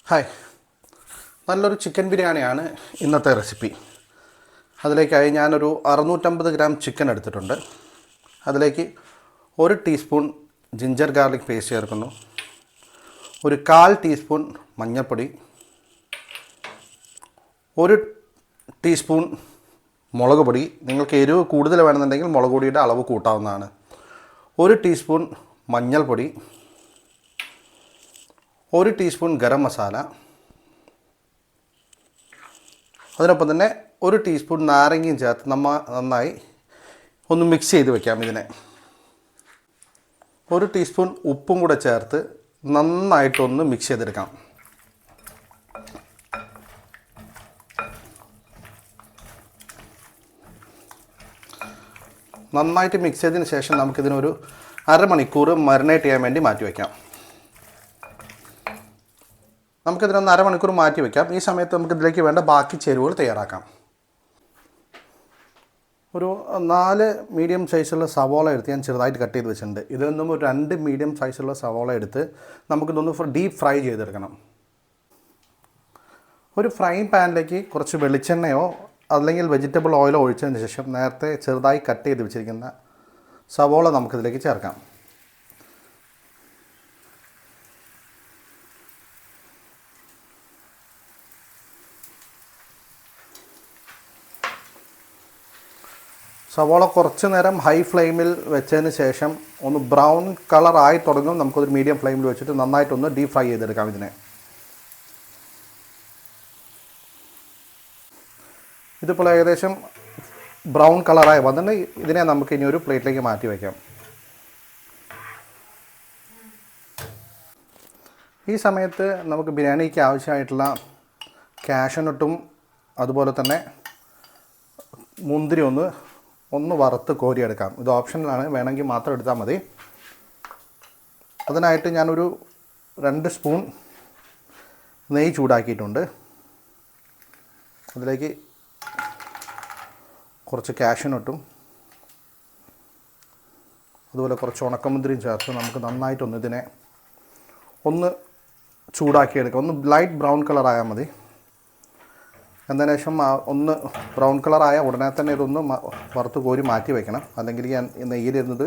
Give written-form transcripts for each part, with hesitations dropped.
Hi, നല്ലൊരു chicken ബിരിയാണിയാണ് ഇന്നത്തെ റെസിപ്പി. അതിലേക്കായി ഞാനൊരു 650 ഗ്രാം ചിക്കൻ എടുത്തിട്ടുണ്ട്. അതിലേക്ക് 1 ടീസ്പൂൺ ജിഞ്ചർ ഗാർലിക് പേസ്റ്റ് ചേർക്കുന്നു, ഒരു 1/4 ടീസ്പൂൺ മഞ്ഞൾപ്പൊടി, 1 ടീസ്പൂൺ മുളക് പൊടി. നിങ്ങൾക്ക് എരിവ് കൂടുതൽ വേണമെന്നുണ്ടെങ്കിൽ മുളക് പൊടിയുടെ അളവ് കൂട്ടാവുന്നതാണ്. 1 ടീസ്പൂൺ മഞ്ഞൾപ്പൊടി, 1 ടീസ്പൂൺ ഗരം മസാല, അതിനൊപ്പം തന്നെ 1 ടീസ്പൂൺ നാരങ്ങയും ചേർത്ത് നന്നായി ഒന്ന് മിക്സ് ചെയ്ത് വെക്കാം. ഇതിനെ 1 ടീസ്പൂൺ ഉപ്പും കൂടെ ചേർത്ത് നന്നായിട്ടൊന്ന് മിക്സ് ചെയ്തെടുക്കാം. നന്നായിട്ട് മിക്സ് ചെയ്തതിന് ശേഷം നമുക്കിതിനൊരു അരമണിക്കൂർ മറിനേറ്റ് ചെയ്യാൻ വേണ്ടി മാറ്റി വയ്ക്കാം. നമുക്കിതിനൊന്ന് അരമണിക്കൂർ മാറ്റി വയ്ക്കാം. ഈ സമയത്ത് നമുക്കിതിലേക്ക് വേണ്ട ബാക്കി ചേരുവകൾ തയ്യാറാക്കാം. ഒരു 4 മീഡിയം സൈസുള്ള സവോള എടുത്ത് ഞാൻ ചെറുതായിട്ട് കട്ട് ചെയ്ത് വെച്ചിട്ടുണ്ട്. ഇതിൽ നിന്നും ഒരു 2 മീഡിയം സൈസുള്ള സവോള എടുത്ത് നമുക്കിതൊന്ന് ഡീപ്പ് ഫ്രൈ ചെയ്തെടുക്കണം. ഒരു ഫ്രൈങ് പാനിലേക്ക് കുറച്ച് വെളിച്ചെണ്ണയോ അല്ലെങ്കിൽ വെജിറ്റബിൾ ഓയിലോ ഒഴിച്ചതിന് ശേഷം നേരത്തെ ചെറുതായി കട്ട് ചെയ്ത് വെച്ചിരിക്കുന്ന സവോള നമുക്കിതിലേക്ക് ചേർക്കാം. സവോള കുറച്ച് നേരം ഹൈ ഫ്ലെയിമിൽ വെച്ചതിന് ശേഷം ഒന്ന് ബ്രൗൺ കളർ ആയി തുടങ്ങും. നമുക്കൊരു മീഡിയം ഫ്ലെയിമിൽ വെച്ചിട്ട് നന്നായിട്ടൊന്ന് ഡീപ് ഫ്രൈ ചെയ്തെടുക്കാം. ഇതിപ്പോൾ ഏകദേശം ബ്രൗൺ കളറായി വന്നിട്ട് ഇതിനെ നമുക്ക് ഇനി ഒരു പ്ലേറ്റിലേക്ക് മാറ്റി വയ്ക്കാം. ഈ സമയത്ത് നമുക്ക് ബിരിയാണിക്ക് ആവശ്യമായിട്ടുള്ള കാഷ്യൂനട്ടും അതുപോലെ തന്നെ മുന്തിരി ഒന്ന് വറുത്ത് കോരിയെടുക്കാം. ഇത് ഓപ്ഷനിലാണ്, വേണമെങ്കിൽ മാത്രം എടുത്താൽ മതി. അതിനായിട്ട് ഞാനൊരു 2 സ്പൂൺ നെയ്യ് ചൂടാക്കിയിട്ടുണ്ട്. അതിലേക്ക് കുറച്ച് കാഷ്യൂനട്ടും അതുപോലെ കുറച്ച് ഉണക്കമുന്തിരിയും ചേർത്ത് നമുക്ക് നന്നായിട്ടൊന്ന് ഇതിനെ ഒന്ന് ചൂടാക്കിയെടുക്കാം. ഒന്ന് ലൈറ്റ് ബ്രൗൺ കളറായാൽ മതി. എന്നതിന് ശേഷം ഒന്ന് ബ്രൗൺ കളറായ ഉടനെ തന്നെ ഇതൊന്ന് വറുത്ത് കോരി മാറ്റി വയ്ക്കണം. അല്ലെങ്കിൽ ഞാൻ നെയ്യിലിരുന്നത്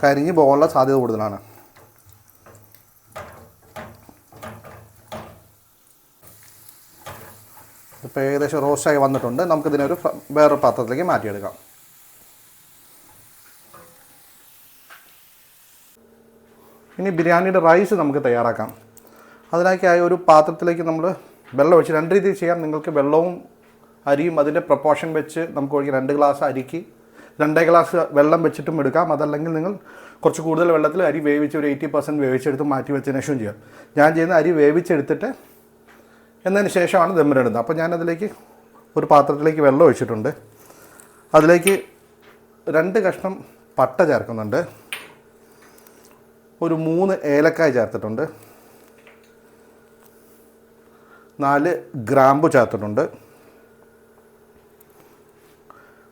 കരിഞ്ഞ് പോകാനുള്ള സാധ്യത കൂടുതലാണ്. ഇപ്പോൾ ഏകദേശം റോസ്റ്റായി വന്നിട്ടുണ്ട്. നമുക്കിതിനൊരു വേറൊരു പാത്രത്തിലേക്ക് മാറ്റിയെടുക്കാം. ഇനി ബിരിയാണിയുടെ റൈസ് നമുക്ക് തയ്യാറാക്കാം. അതിലേക്കായി ഒരു പാത്രത്തിലേക്ക് നമ്മൾ വെള്ളം ഒഴിച്ച് 2 രീതിയിൽ ചെയ്യാം. നിങ്ങൾക്ക് വെള്ളവും അരിയും അതിൻ്റെ പ്രൊപ്പോർഷൻ വെച്ച് നമുക്ക് ഒഴിക്കാം. 2 ഗ്ലാസ് അരിക്ക് 2 ഗ്ലാസ് വെള്ളം വെച്ചിട്ടും എടുക്കാം. അതല്ലെങ്കിൽ നിങ്ങൾ കുറച്ച് കൂടുതൽ വെള്ളത്തിൽ അരി വേവിച്ച് ഒരു 80% വേവിച്ചെടുത്ത് മാറ്റി വെച്ചതിന് ശേഷം ചെയ്യാം. ഞാൻ ചെയ്യുന്ന അരി വേവിച്ചെടുത്തിട്ട് എന്നതിന് ശേഷമാണ് ദമ്മിടുന്നത്. അപ്പോൾ ഞാനതിലേക്ക് ഒരു പാത്രത്തിലേക്ക് വെള്ളം ഒഴിച്ചിട്ടുണ്ട്. അതിലേക്ക് 2 കഷ്ണം പട്ട ചേർക്കുന്നുണ്ട്, ഒരു 3 ഏലക്കായ ചേർത്തിട്ടുണ്ട്, 4 ഗ്രാമ്പു ചേർത്തിട്ടുണ്ട്,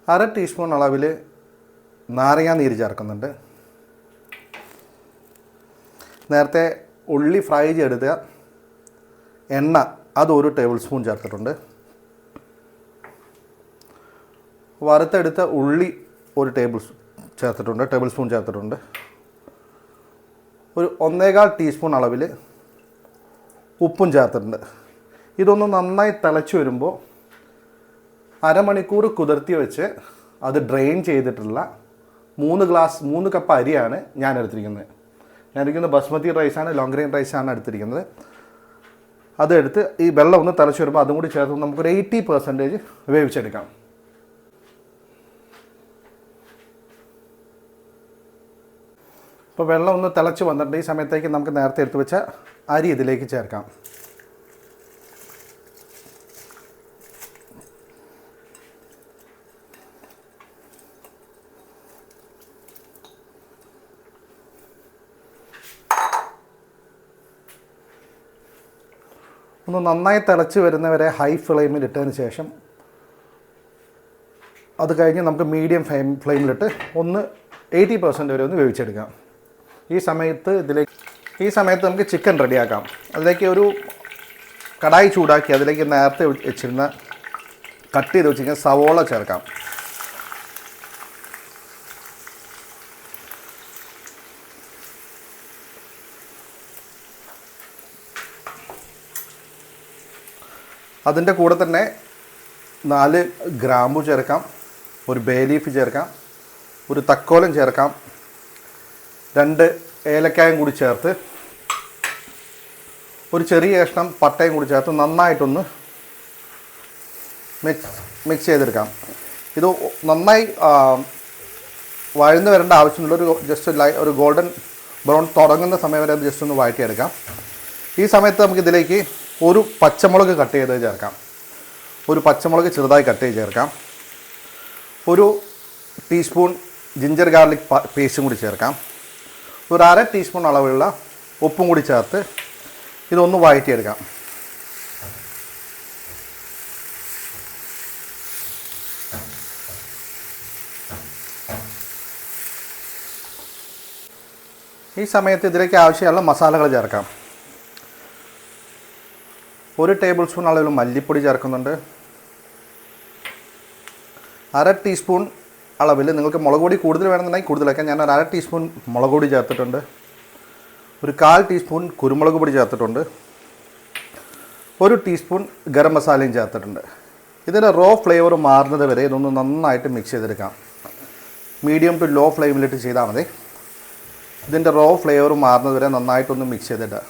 1/2 ടീസ്പൂൺ അളവിൽ നാരങ്ങ നീര് ചേർക്കുന്നുണ്ട്. നേരത്തെ ഉള്ളി ഫ്രൈ ചെയ്തെടുത്ത എണ്ണ അത് 1 ടേബിൾ സ്പൂൺ ചേർത്തിട്ടുണ്ട്. വറുത്തെടുത്ത ഉള്ളി 1 ടേബിൾ സ്പൂൺ ചേർത്തിട്ടുണ്ട്. ഒരു 1.25 ടീസ്പൂൺ അളവിൽ ഉപ്പും ചേർത്തിട്ടുണ്ട്. ഇതൊന്ന് നന്നായി തിളച്ച് വരുമ്പോൾ അരമണിക്കൂർ കുതിർത്തി വെച്ച് അത് ഡ്രെയിൻ ചെയ്തിട്ടുള്ള 3 കപ്പ് അരിയാണ് ഞാൻ എടുത്തിരിക്കുന്നത്. ബസ്മതി റൈസാണ്, ലോങ് ഗ്രെയിൻ റൈസാണ് എടുത്തിരിക്കുന്നത്. അതെടുത്ത് ഈ വെള്ളം ഒന്ന് തിളച്ച് വരുമ്പോൾ അതും കൂടി ചേർത്ത് നമുക്കൊരു 80% വേവിച്ചെടുക്കാം. ഇപ്പോൾ വെള്ളം ഒന്ന് തിളച്ച് വന്നിട്ട് ഈ സമയത്തേക്ക് നമുക്ക് നേരത്തെ എടുത്ത് വെച്ച അരി ഇതിലേക്ക് ചേർക്കാം. ഒന്ന് നന്നായി തിളച്ച് വരുന്നവരെ ഹൈ ഫ്ലെയിമിൽ ഇട്ടതിന് ശേഷം അത് കഴിഞ്ഞ് നമുക്ക് മീഡിയം ഫ്ലെയിമിലിട്ട് ഒന്ന് 80% വരെ ഒന്ന് വേവിച്ചെടുക്കാം. ഈ സമയത്ത് നമുക്ക് ചിക്കൻ റെഡിയാക്കാം. അതിലേക്ക് ഒരു കടായി ചൂടാക്കി അതിലേക്ക് നേരത്തെ വെച്ചിരുന്ന കട്ട് ചെയ്ത് വെച്ചിരിക്കുന്ന സവോള ചേർക്കാം. അതിൻ്റെ കൂടെ തന്നെ 4 ഗ്രാമ്പു ചേർക്കാം, ഒരു ബേ ലീഫ് ചേർക്കാം, ഒരു തക്കോലം ചേർക്കാം, 2 ഏലക്കായും കൂടി ചേർത്ത് ഒരു ചെറിയ കഷ്ണം പട്ടയും കൂടി ചേർത്ത് നന്നായിട്ടൊന്ന് മിക്സ് ചെയ്തെടുക്കാം. ഇത് നന്നായി വഴന്ന് വരേണ്ട ആവശ്യമുള്ള ഒരു ഗോൾഡൻ ബ്രൗൺ തുടങ്ങുന്ന സമയം വരെ അത് ജസ്റ്റ് ഒന്ന് വഴറ്റിയെടുക്കാം. ഈ സമയത്ത് നമുക്കിതിലേക്ക് ഒരു പച്ചമുളക് കട്ട് ചെയ്ത് ചേർക്കാം. ഒരു പച്ചമുളക് ചെറുതായി കട്ട് ചെയ്ത് ചേർക്കാം. ഒരു ടീസ്പൂൺ ജിഞ്ചർ ഗാർലിക് പേസ്റ്റും കൂടി ചേർക്കാം. ഒരു 1/2 ടീസ്പൂൺ അളവിലുള്ള ഉപ്പും കൂടി ചേർത്ത് ഇതൊന്ന് വഴറ്റിയെടുക്കാം. ഈ സമയത്ത് ഇതിലേക്ക് ആവശ്യമുള്ള മസാലകൾ ചേർക്കാം. 1 ടേബിൾ സ്പൂൺ അളവിൽ മല്ലിപ്പൊടി ചേർക്കുന്നുണ്ട്. 1/2 ടീസ്പൂൺ അളവിൽ നിങ്ങൾക്ക് മുളക് പൊടി കൂടുതൽ വേണമെന്നുണ്ടെങ്കിൽ കൂടുതൽ വയ്ക്കാം. ഞാൻ 1/2 ടീസ്പൂൺ മുളക് പൊടി ചേർത്തിട്ടുണ്ട്. ഒരു 1/4 ടീസ്പൂൺ കുരുമുളക് പൊടി ചേർത്തിട്ടുണ്ട്. 1 ടീസ്പൂൺ ഗരം മസാലയും ചേർത്തിട്ടുണ്ട്. ഇതിൻ്റെ റോ ഫ്ലേവർ മാറുന്നത് വരെ ഇതൊന്ന് നന്നായിട്ട് മിക്സ് ചെയ്തെടുക്കാം. മീഡിയം ടു ലോ ഫ്ലെയിമിലിട്ട് ചെയ്താൽ മതി. ഇതിൻ്റെ റോ ഫ്ലേവർ മാറുന്നത് വരെ നന്നായിട്ടൊന്ന് മിക്സ് ചെയ്തിട്ട്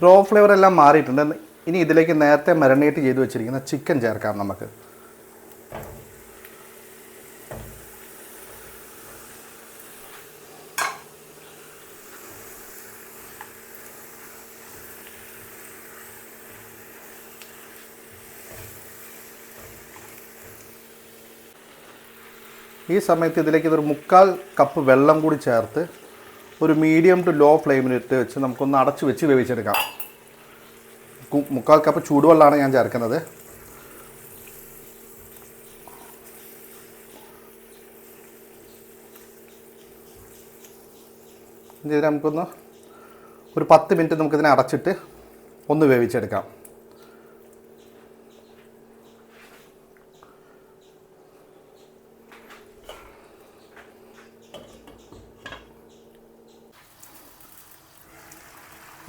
റോ ഫ്ലേവർ എല്ലാം മാറിയിട്ടുണ്ട്. ഇനി ഇതിലേക്ക് നേരത്തെ മാരിനേറ്റ് ചെയ്ത് വെച്ചിരിക്കുന്ന ചിക്കൻ ചേർക്കാം. നമുക്ക് ഈ സമയത്ത് ഇതിലേക്ക് ഒരു 1/4 കപ്പ് വെള്ളം കൂടി ചേർത്ത് ഒരു മീഡിയം ടു ലോ ഫ്ലെയിമിലിട്ട് വെച്ച് നമുക്കൊന്ന് അടച്ച് വെച്ച് വേവിച്ചെടുക്കാം. 1/4 കപ്പ് ചൂടുവെള്ളമാണ് ഞാൻ ചേർക്കുന്നത്. ഇതിന് നമുക്കൊന്ന് ഒരു 10 മിനിറ്റ് നമുക്കിതിനെ അടച്ചിട്ട് ഒന്ന് വേവിച്ചെടുക്കാം.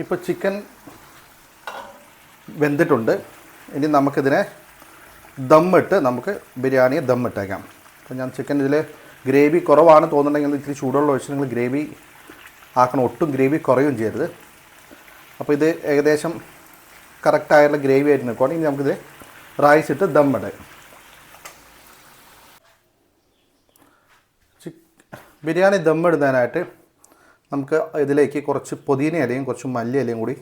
ഇപ്പോൾ ചിക്കൻ വെന്തിട്ടുണ്ട്. ഇനി നമുക്കിതിനെ ദമ്മിട്ട് നമുക്ക് ബിരിയാണിയെ ദമ്മിട്ടേക്കാം. അപ്പോൾ ഞാൻ ചിക്കൻ ഇതിൽ ഗ്രേവി കുറവാണ് തോന്നുന്നുണ്ടെങ്കിൽ ഇത്തിരി ചൂടുവെള്ളം ഒഴിച്ച് നിങ്ങൾ ഗ്രേവി ആക്കണം. ഒട്ടും ഗ്രേവി കുറയും ചെയ്യരുത്. അപ്പോൾ ഇത് ഏകദേശം കറക്റ്റായുള്ള ഗ്രേവി ആയിട്ട് നിൽക്കുകയാണ്. ഇനി നമുക്കിത് റൈസ് ഇട്ട് ദമ്മിടാം. ബിരിയാണി ദമ്മിടുന്നതിനായിട്ട് നമുക്ക് ഇതിലേക്ക് കുറച്ച് പുതിന ഇലയും കുറച്ച് മല്ലി ഇലയും കൂടി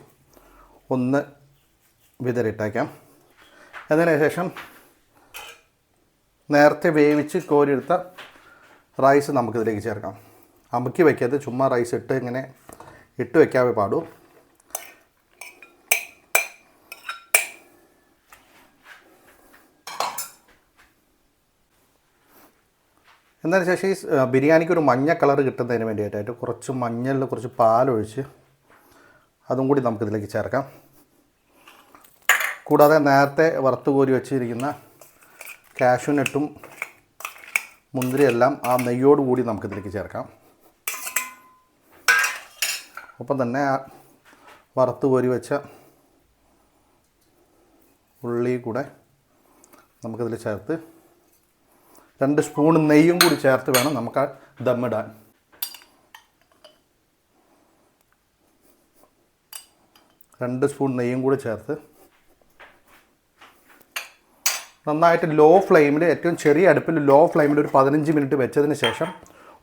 ഒന്ന് വിതറിയിട്ടേക്കാം. അതിന് ശേഷം നേരത്തെ വേവിച്ച് കോരിയെടുത്ത റൈസ് നമുക്കിതിലേക്ക് ചേർക്കാം. അമുക്കി വയ്ക്കാതെ ചുമ്മാ റൈസ് ഇട്ട് ഇങ്ങനെ ഇട്ട് വയ്ക്കാവേ പാടൂ. എന്നതിന് ശേഷം ഈ ബിരിയാണിക്ക് ഒരു മഞ്ഞ കളർ കിട്ടുന്നതിന് വേണ്ടിയിട്ടായിട്ട് കുറച്ച് മഞ്ഞളിൽ കുറച്ച് പാലൊഴിച്ച് അതും കൂടി നമുക്കിതിലേക്ക് ചേർക്കാം. കൂടാതെ നേരത്തെ വറുത്ത് കോരി വെച്ചിരിക്കുന്ന കാഷ്യൂനട്ടും മുന്തിരിയെല്ലാം ആ നെയ്യോട് കൂടി നമുക്കിതിലേക്ക് ചേർക്കാം. ഒപ്പം തന്നെ ആ വറുത്ത് കോരി വെച്ച ഉള്ളി കൂടെ നമുക്കിതിൽ ചേർത്ത് 2 സ്പൂൺ നെയ്യും കൂടി ചേർത്ത് വേണം നമുക്ക് ദമ്മിടാൻ. രണ്ട് സ്പൂൺ നെയ്യും കൂടി ചേർത്ത് നന്നായിട്ട് ലോ ഫ്ലെയിമിൽ, ഏറ്റവും ചെറിയ അടുപ്പിൽ ലോ ഫ്ലെയിമിൽ ഒരു 15 മിനിറ്റ് വെച്ചതിന് ശേഷം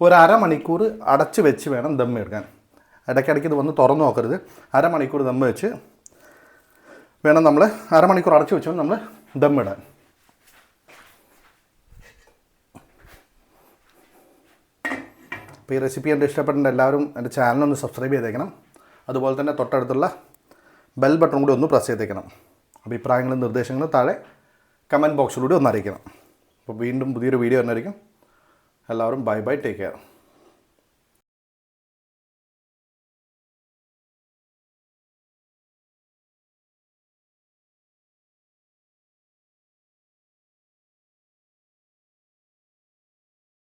ഒരു അരമണിക്കൂർ അടച്ച് വെച്ച് വേണം ദമ്മ് എടുക്കാൻ. ഇടയ്ക്കിടയ്ക്ക് ഇത് വന്ന് തുറന്ന് നോക്കരുത്. അരമണിക്കൂർ ദമ്മ് വെച്ച് വേണം നമ്മൾ, അരമണിക്കൂർ അടച്ച് വെച്ച് വേണം നമ്മൾ ദമ്മിടാൻ. അപ്പോൾ ഈ റെസിപ്പി എൻ്റെ ഇഷ്ടപ്പെട്ട എല്ലാവരും എൻ്റെ ചാനലൊന്ന് സബ്സ്ക്രൈബ് ചെയ്തേക്കണം. അതുപോലെ തന്നെ തൊട്ടടുത്തുള്ള ബെൽ ബട്ടൺ കൂടി ഒന്ന് പ്രസ് ചെയ്തേക്കണം. അഭിപ്രായങ്ങളും നിർദ്ദേശങ്ങളും താഴെ കമൻറ്റ് ബോക്സിലൂടെ ഒന്ന് അറിയിക്കണം. അപ്പോൾ വീണ്ടും പുതിയൊരു വീഡിയോ വന്നായിരിക്കും. എല്ലാവരും ബൈ ബൈ, ടേക്ക് കെയർ.